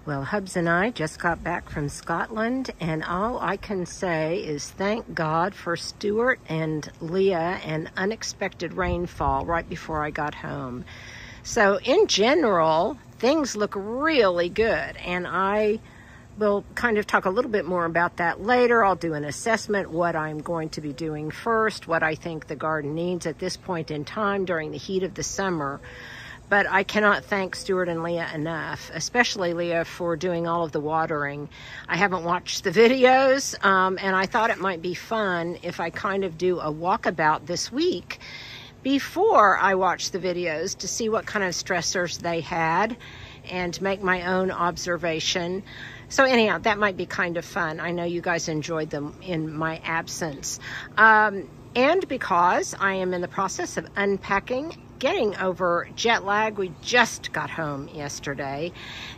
Well, Hubs and I just got back from Scotland, and all I can say is thank God for Stuart and Leah and unexpected rainfall right before I got home. So in general, things look really good, and I will kind of talk a little bit more about that later. I'll do an assessment, what I'm going to be doing first, what I think the garden needs at this point in time during the heat of the summer. But I cannot thank Stuart and Leah enough, especially Leah for doing all of the watering. I haven't watched the videos, and I thought it might be fun if I kind of do a walkabout this week before I watch the videos to see what kind of stressors they had and make my own observation. So anyhow, that might be kind of fun. I know you guys enjoyed them in my absence. And because I am in the process of unpacking, getting over jet lag. We just got home yesterday,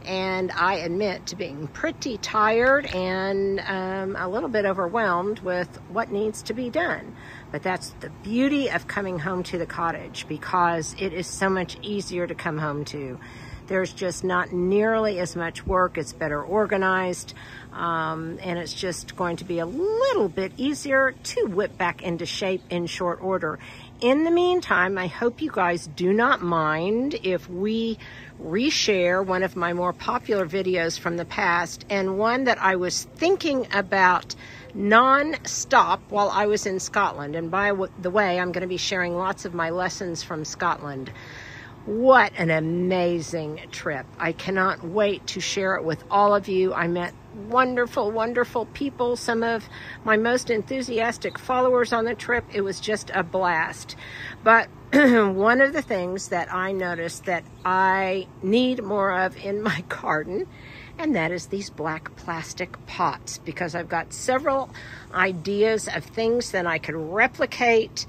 and I admit to being pretty tired and a little bit overwhelmed with what needs to be done. But that's the beauty of coming home to the cottage, because it is so much easier to come home to. There's just not nearly as much work. It's better organized, and it's just going to be a little bit easier to whip back into shape in short order. In the meantime, I hope you guys do not mind if we reshare one of my more popular videos from the past, and one that I was thinking about non-stop while I was in Scotland. And by the way, I'm going to be sharing lots of my lessons from Scotland. What an amazing trip. I cannot wait to share it with all of you. I met wonderful, wonderful people, some of my most enthusiastic followers on the trip. It was just a blast. But one of the things that I noticed that I need more of in my garden, and that is these black plastic pots, because I've got several ideas of things that I could replicate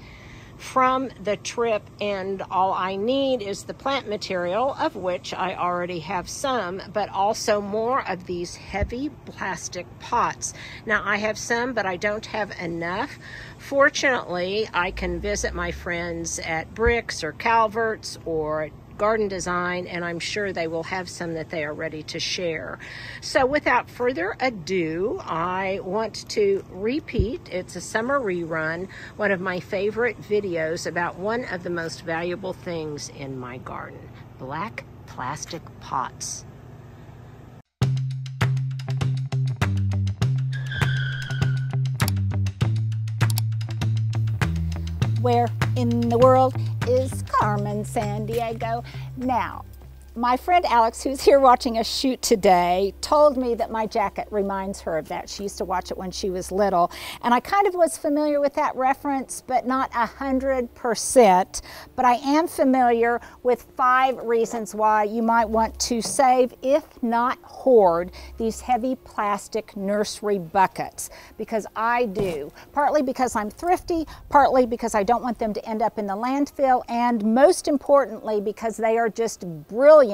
from the trip, and all I need is the plant material, of which I already have some, but also more of these heavy plastic pots. Now I have some, but I don't have enough. Fortunately, I can visit my friends at Bricks or Calvert's or Garden Design, and I'm sure they will have some that they are ready to share. So without further ado, I want to repeat, it's a summer rerun, one of my favorite videos about one of the most valuable things in my garden: black plastic pots. Where in the world is Carmen Sandiego? Now, my friend Alex, who's here watching us shoot today, told me that my jacket reminds her of that. She used to watch it when she was little, and I kind of was familiar with that reference, but not 100%. But I am familiar with 5 reasons why you might want to save, if not hoard, these heavy plastic nursery buckets, because I do. Partly because I'm thrifty, partly because I don't want them to end up in the landfill, and most importantly because they are just brilliant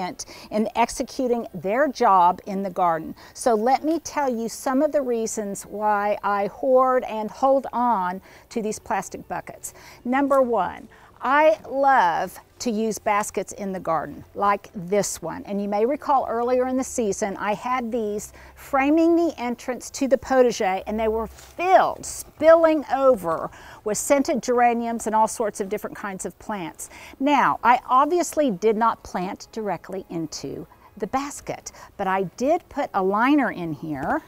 in executing their job in the garden. So let me tell you some of the reasons why I hoard and hold on to these plastic buckets. Number 1, I love to use baskets in the garden like this one. And you may recall earlier in the season, I had these framing the entrance to the potager, and they were filled, spilling over with scented geraniums and all sorts of different kinds of plants. Now, I obviously did not plant directly into the basket, but I did put a liner in here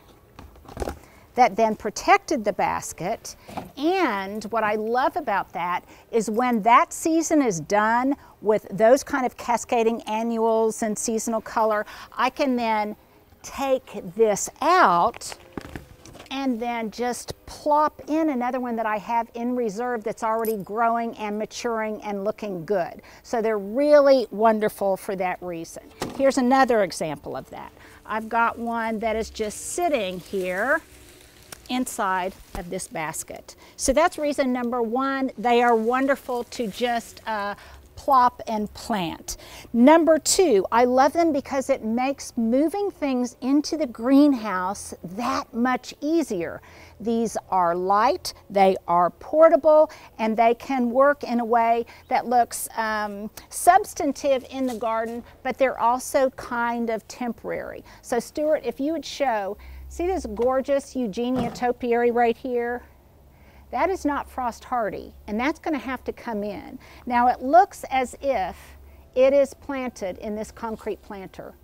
that then protected the basket. And what I love about that is when that season is done with those kind of cascading annuals and seasonal color, I can then take this out and then just plop in another one that I have in reserve that's already growing and maturing and looking good. So they're really wonderful for that reason. Here's another example of that. I've got one that is just sitting here inside of this basket. So that's reason number 1. They are wonderful to just plop and plant. Number two, I love them because it makes moving things into the greenhouse that much easier. These are light, they are portable, and they can work in a way that looks substantive in the garden, but they're also kind of temporary. So Stuart, if you would show, see this gorgeous Eugenia topiary right here? That is not frost hardy, and that's going to have to come in. Now it looks as if it is planted in this concrete planter,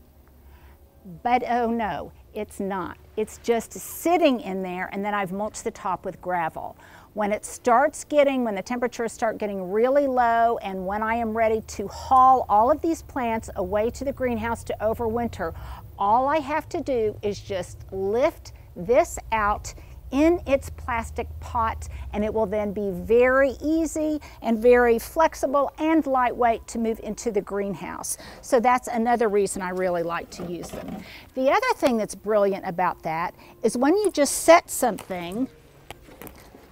but oh no, it's not. It's just sitting in there, and then I've mulched the top with gravel. When it starts getting, when the temperatures start getting really low, and when I am ready to haul all of these plants away to the greenhouse to overwinter, all I have to do is just lift this out in its plastic pot, and it will then be very easy and very flexible and lightweight to move into the greenhouse. So that's another reason I really like to use them. The other thing that's brilliant about that is when you just set something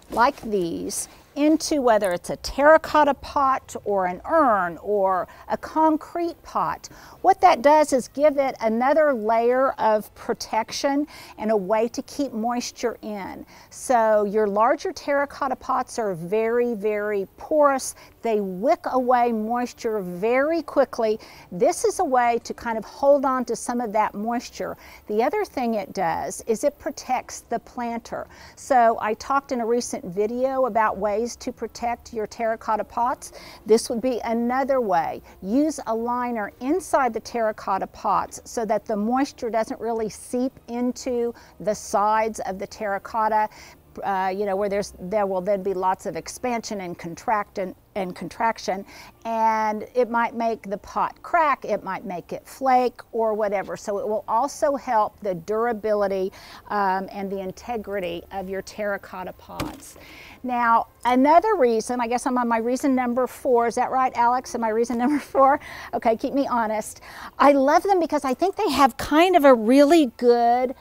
like these into, whether it's a terracotta pot or an urn or a concrete pot, what that does is give it another layer of protection and a way to keep moisture in. So your larger terracotta pots are very, very porous. They wick away moisture very quickly. This is a way to kind of hold on to some of that moisture. The other thing it does is it protects the planter. So I talked in a recent video about ways to protect your terracotta pots. This would be another way. Use a liner inside the terracotta pots so that the moisture doesn't really seep into the sides of the terracotta. You know, where there will then be lots of expansion and contraction, and it might make the pot crack, it might make it flake or whatever. So it will also help the durability and the integrity of your terracotta pots. Now, another reason, I guess I'm on my reason number 4. Is that right, Alex? Am I reason number 4? Okay, keep me honest. I love them because I think they have kind of a really good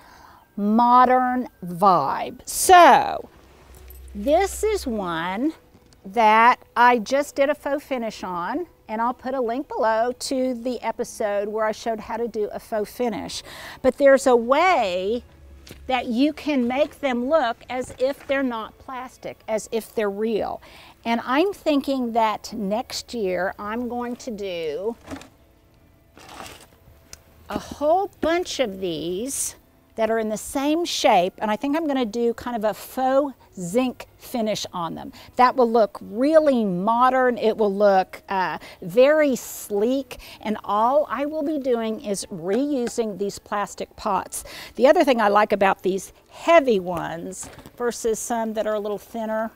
modern vibe. So this is one that I just did a faux finish on, and I'll put a link below to the episode where I showed how to do a faux finish. But there's a way that you can make them look as if they're not plastic, as if they're real. And I'm thinking that next year I'm going to do a whole bunch of these that are in the same shape, and I think I'm going to do kind of a faux zinc finish on them. That will look really modern. It will look very sleek, and all I will be doing is reusing these plastic pots. The other thing I like about these heavy ones versus some that are a little thinner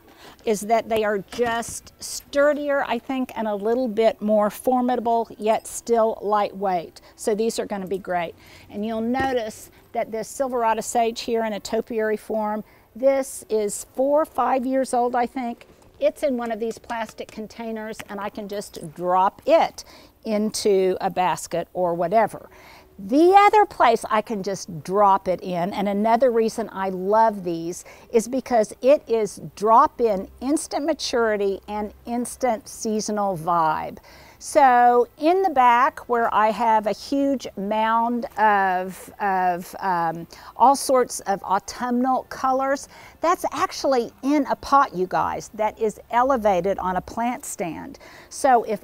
is that they are just sturdier, I think, and a little bit more formidable, yet still lightweight. So these are going to be great. And you'll notice that this Silverado sage here in a topiary form, this is 4 or 5 years old, I think. It's in one of these plastic containers, and I can just drop it into a basket or whatever. The other place I can just drop it in, and another reason I love these, is because it is drop-in instant maturity and instant seasonal vibe. So in the back, where I have a huge mound of all sorts of autumnal colors, that's actually in a pot, you guys, that is elevated on a plant stand. So if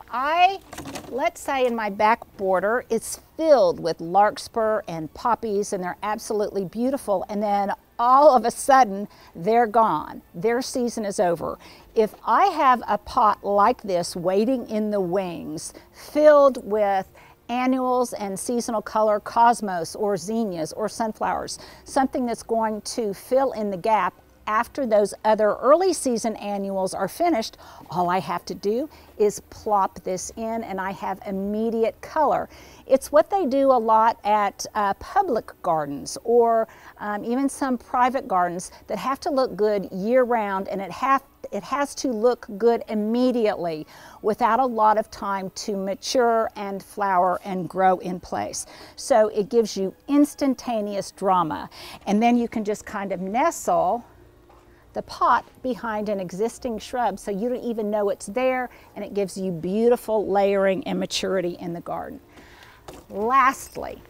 let's say in my back border, it's filled with larkspur and poppies, and they're absolutely beautiful, and then all of a sudden they're gone. Their season is over. If I have a pot like this waiting in the wings, filled with annuals and seasonal color cosmos or zinnias or sunflowers, something that's going to fill in the gap after those other early season annuals are finished, all I have to do is plop this in and I have immediate color. It's what they do a lot at public gardens or even some private gardens that have to look good year-round, and it has to look good immediately without a lot of time to mature and flower and grow in place. So it gives you instantaneous drama, and then you can just kind of nestle the pot behind an existing shrub so you don't even know it's there, and it gives you beautiful layering and maturity in the garden. Lastly,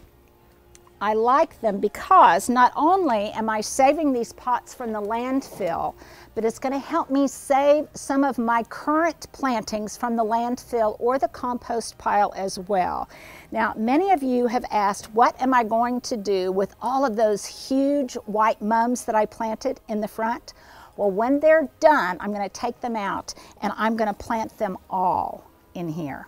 I like them because not only am I saving these pots from the landfill, but it's going to help me save some of my current plantings from the landfill or the compost pile as well. Now, many of you have asked, what am I going to do with all of those huge white mums that I planted in the front? Well, when they're done, I'm going to take them out and I'm going to plant them all in here.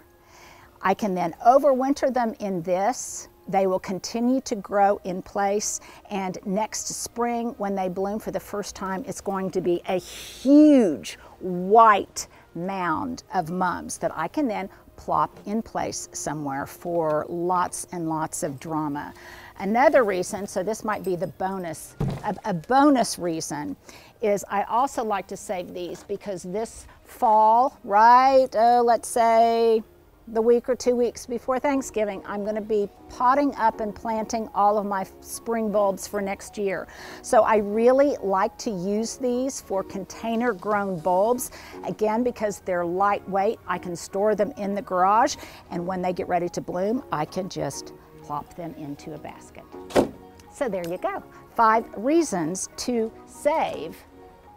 I can then overwinter them in this. They will continue to grow in place, and next spring when they bloom for the first time, it's going to be a huge white mound of mums that I can then plop in place somewhere for lots and lots of drama. Another reason, so this might be the bonus, a bonus reason, is I also like to save these because this fall, right, let's say the week or 2 weeks before Thanksgiving, I'm going to be potting up and planting all of my spring bulbs for next year. So I really like to use these for container grown bulbs. Again, because they're lightweight, I can store them in the garage, and when they get ready to bloom, I can just plop them into a basket. So there you go. 5 reasons to save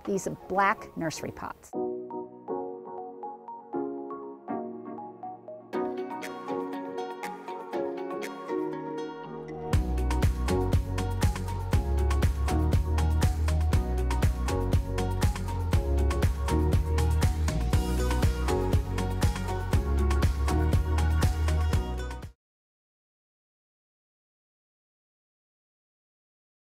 these black nursery pots.